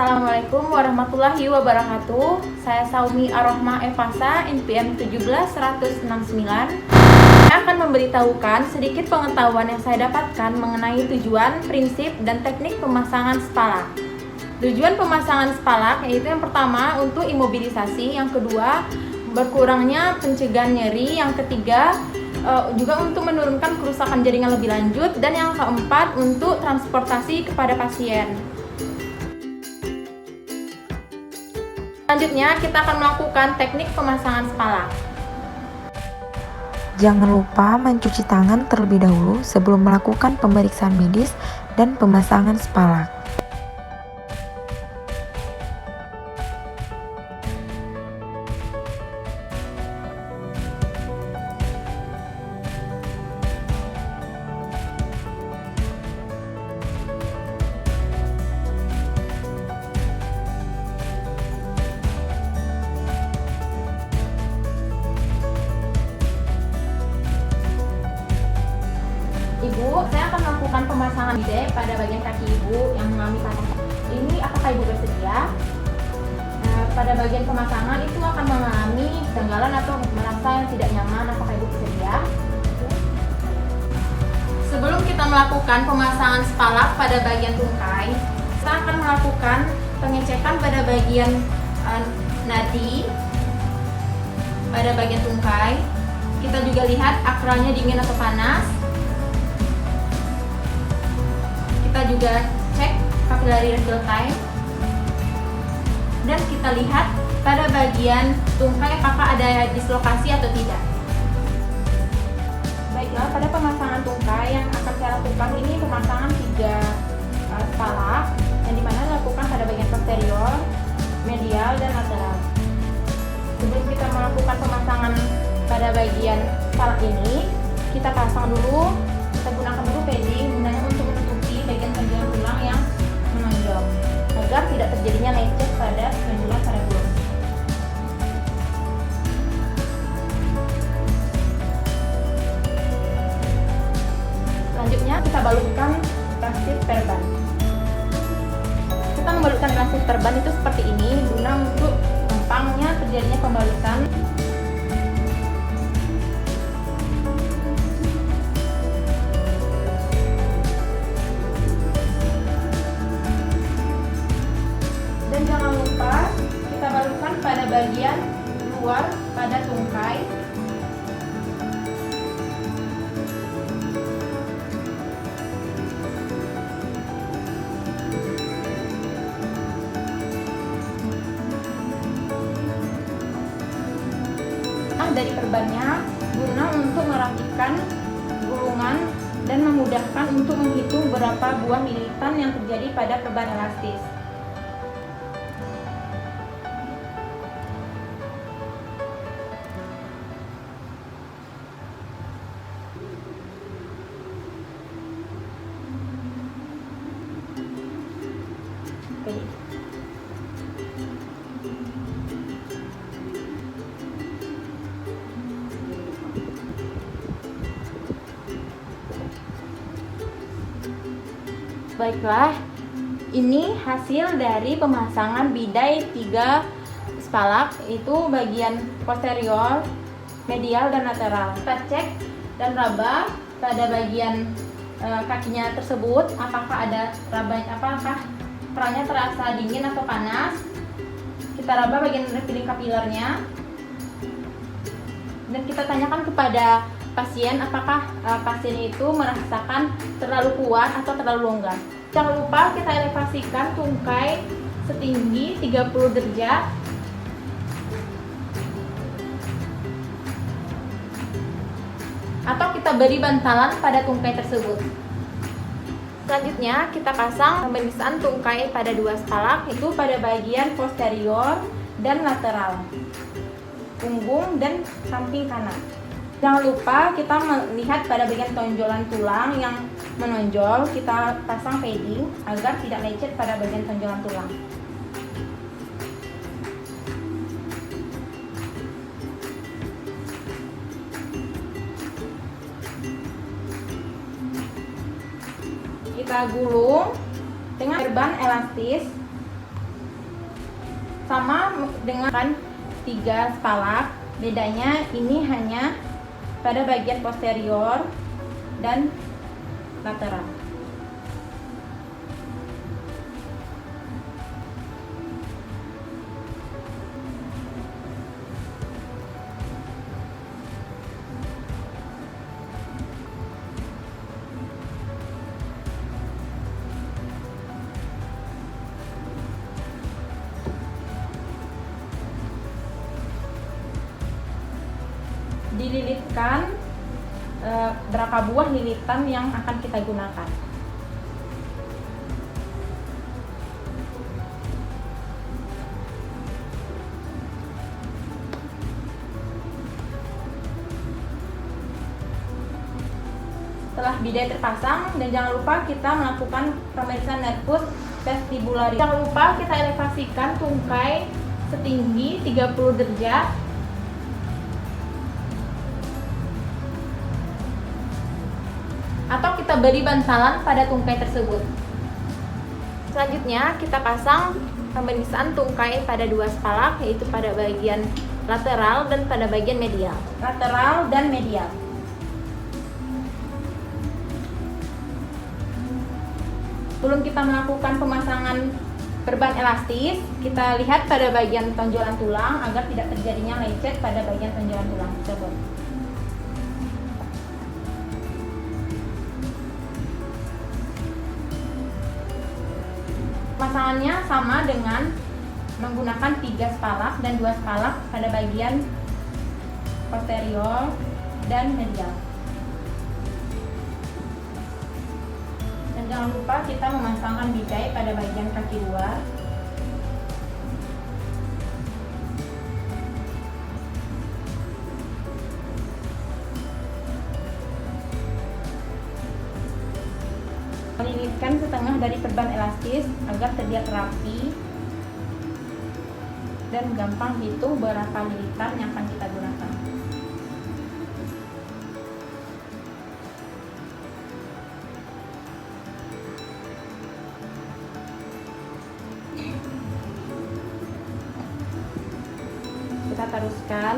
Assalamualaikum warahmatullahi wabarakatuh. Saya Saumi Ar-Rohmah Evasa, NPM 17169. Saya akan memberitahukan sedikit pengetahuan yang saya dapatkan mengenai tujuan, prinsip, dan teknik pemasangan spalak. Tujuan pemasangan spalak yaitu yang pertama untuk imobilisasi, yang kedua berkurangnya pencegahan nyeri, yang ketiga juga untuk menurunkan kerusakan jaringan lebih lanjut, dan yang keempat untuk transportasi kepada pasien. Selanjutnya kita akan melakukan teknik pemasangan spalak. Jangan lupa mencuci tangan terlebih dahulu sebelum melakukan pemeriksaan medis dan pemasangan spalak. Ibu, saya akan melakukan pemasangan bide pada bagian kaki ibu yang mengalami patah. Ini apakah ibu bersedia? Pada bagian pemasangan itu akan mengalami kejanggalan atau merasa yang tidak nyaman. Apakah ibu bersedia? Sebelum kita melakukan pemasangan spalak pada bagian tungkai, kita akan melakukan pengecekan pada bagian nadi pada bagian tungkai. Kita juga lihat akralnya dingin atau panas. Kita juga cek capillary resting time, dan kita lihat pada bagian tungkai apakah ada dislokasi atau tidak. Baiklah, pada pemasangan tungkai yang akan saya lakukan ini pemasangan 3 spalak yang dimana dilakukan pada bagian posterior, medial, dan lateral. Sebelum kita melakukan pemasangan pada bagian spalak ini, kita pasang dulu, kita gunakan dulu padding gunanya untuk menutupi bagian tonjolan tulang yang menonjol agar tidak terjadinya lecet pada tonjolan cerebellum. Selanjutnya kita balutkan plastik perban. Kita membalutkan plastik perban itu seperti ini guna untuk gampangnya terjadinya pembalutan. Dan jangan lupa kita balutkan pada bagian luar pada tungkai. Dari perbannya guna untuk merapikan gulungan dan memudahkan untuk menghitung berapa buah lilitan yang terjadi pada perban elastis. Baiklah, ini hasil dari pemasangan bidai 3 spalak, itu bagian posterior, medial, dan lateral. Kita cek dan raba pada bagian kakinya tersebut apakah ada apakah kerahnya terasa dingin atau panas. Kita raba bagian refilling kapillernya dan kita tanyakan kepada pasien apakah pasien itu merasakan terlalu kuat atau terlalu longgar. Jangan lupa kita elevasikan tungkai setinggi 30 derajat. Atau kita beri bantalan pada tungkai tersebut. Selanjutnya kita pasang pemeriksaan tungkai pada 2 spalak, itu pada bagian posterior dan lateral, punggung dan samping kanan. Jangan lupa kita melihat pada bagian tonjolan tulang yang menonjol, kita pasang padding agar tidak lecet pada bagian tonjolan tulang. Kita gulung dengan perban elastis sama dengan 3 spalak. Bedanya ini hanya pada bagian posterior dan lateral. Dililitkan berapa buah lilitan yang akan kita gunakan. Setelah bidai terpasang, dan jangan lupa kita melakukan pemeriksaan nervus vestibularis. Jangan lupa kita elevasikan tungkai setinggi 30 derajat atau kita beri bantalan pada tungkai tersebut. Selanjutnya kita pasang pemeriksaan tungkai pada 2 spalak, yaitu pada bagian lateral dan pada bagian medial. Lateral dan medial. Sebelum kita melakukan pemasangan perban elastis, kita lihat pada bagian tonjolan tulang agar tidak terjadinya lecet pada bagian tonjolan tulang tersebut. Pemasangannya sama dengan menggunakan 3 spalak dan 2 spalak pada bagian posterior dan medial. Dan jangan lupa kita memasangkan bidai pada bagian kaki luar. Melilitkan setengah dari perban elastis agar terlihat rapi dan gampang hitung berapa lilitan yang akan kita gunakan. Kita teruskan.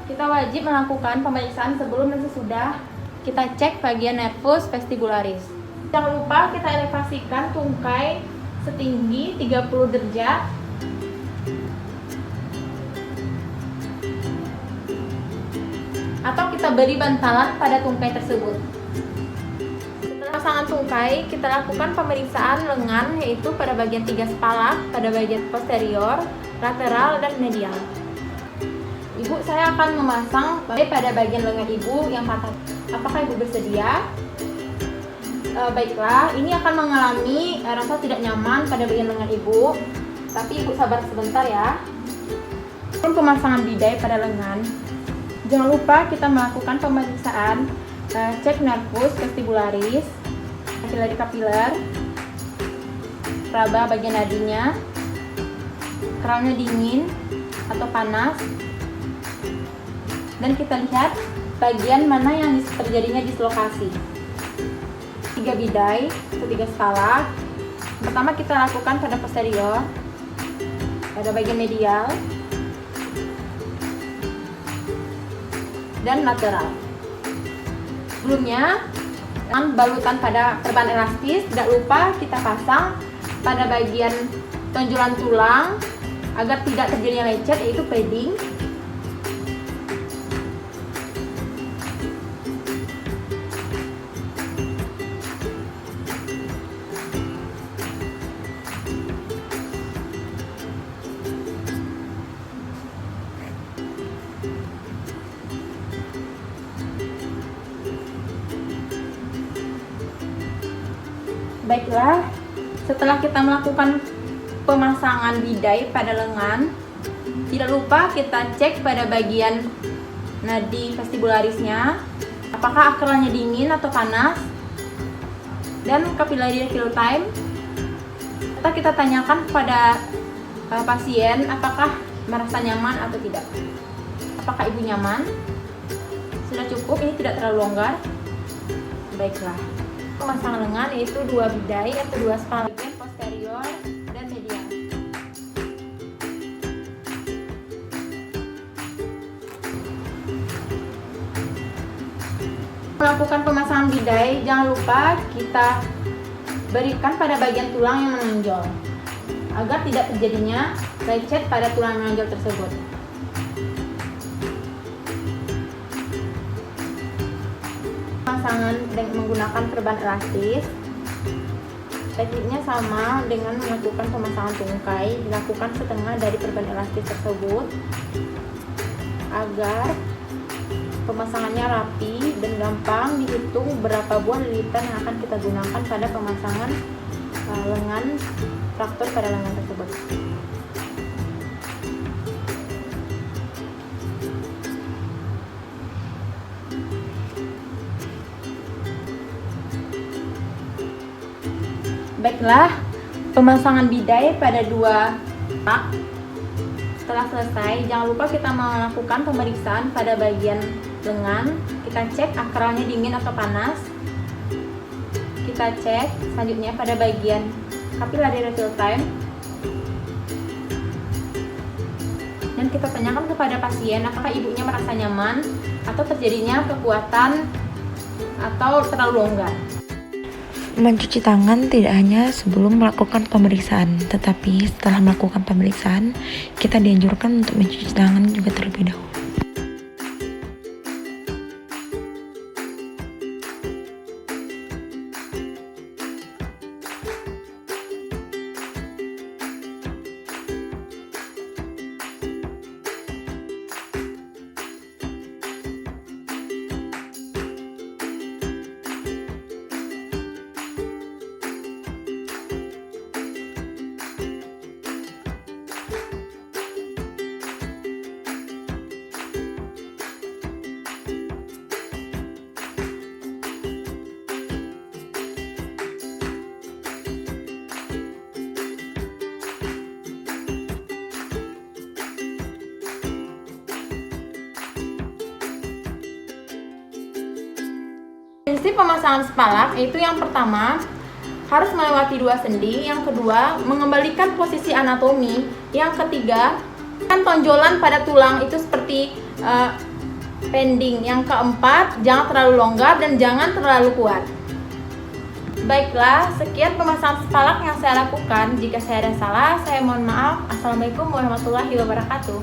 Kita wajib melakukan pemeriksaan sebelum dan sesudah kita cek bagian nervus vestibularis. Jangan lupa kita elevasikan tungkai setinggi 30 derajat atau kita beri bantalan pada tungkai tersebut. Setelah pasangan tungkai, kita lakukan pemeriksaan lengan, yaitu pada bagian 3 spalak, pada bagian posterior, lateral, dan medial. Ibu, saya akan memasang pada bagian lengan ibu yang patah. Apakah ibu bersedia? Baiklah, ini akan mengalami rasa tidak nyaman pada bagian lengan ibu, tapi ibu sabar sebentar ya. Sebelum pemasangan bidai pada lengan, jangan lupa kita melakukan pemeriksaan cek nervus vestibularis, kapiler, raba bagian nadinya, kerangnya dingin atau panas, dan kita lihat bagian mana yang terjadinya dislokasi. 3 bidai atau 3 spalak. Pertama kita lakukan pada posterior, pada bagian medial, dan lateral. Sebelumnya, balutan pada perban elastis, tidak lupa kita pasang pada bagian tonjolan tulang agar tidak terjadinya lecet, yaitu padding. Baiklah, setelah kita melakukan pemasangan bidai pada lengan, tidak lupa kita cek pada bagian nadi vestibularisnya, apakah akralnya dingin atau panas, dan capillary fill time. Serta kita tanyakan kepada pasien apakah merasa nyaman atau tidak. Apakah ibu nyaman? Sudah cukup, ini tidak terlalu longgar. Baiklah, pemasangan lengan yaitu 2 bidai atau 2 spala bagian posterior dan medial. Melakukan pemasangan bidai, jangan lupa kita berikan pada bagian tulang yang menonjol agar tidak terjadinya lecet pada tulang yang menonjol tersebut. Pemasangan dengan menggunakan perban elastis, tekniknya sama dengan melakukan pemasangan tungkai, dilakukan setengah dari perban elastis tersebut agar pemasangannya rapi dan gampang dihitung berapa buah lilitan yang akan kita gunakan pada pemasangan lengan traktor pada lengan tersebut. Baiklah, pemasangan bidai pada 2 tak. Setelah selesai, jangan lupa kita melakukan pemeriksaan pada bagian lengan. Kita cek akralnya dingin atau panas. Kita cek selanjutnya pada bagian capillary refill time. Dan kita tanyakan kepada pasien apakah ibunya merasa nyaman atau terjadinya kekuatan atau terlalu longgar. Mencuci tangan tidak hanya sebelum melakukan pemeriksaan, tetapi setelah melakukan pemeriksaan, kita dianjurkan untuk mencuci tangan juga terlebih dahulu. Prinsip pemasangan spalak yaitu yang pertama harus melewati 2 sendi, yang kedua mengembalikan posisi anatomi, yang ketiga kan tonjolan pada tulang itu seperti pending, yang keempat jangan terlalu longgar dan jangan terlalu kuat. Baiklah, sekian pemasangan spalak yang saya lakukan. Jika saya ada salah, saya mohon maaf. Assalamualaikum warahmatullahi wabarakatuh.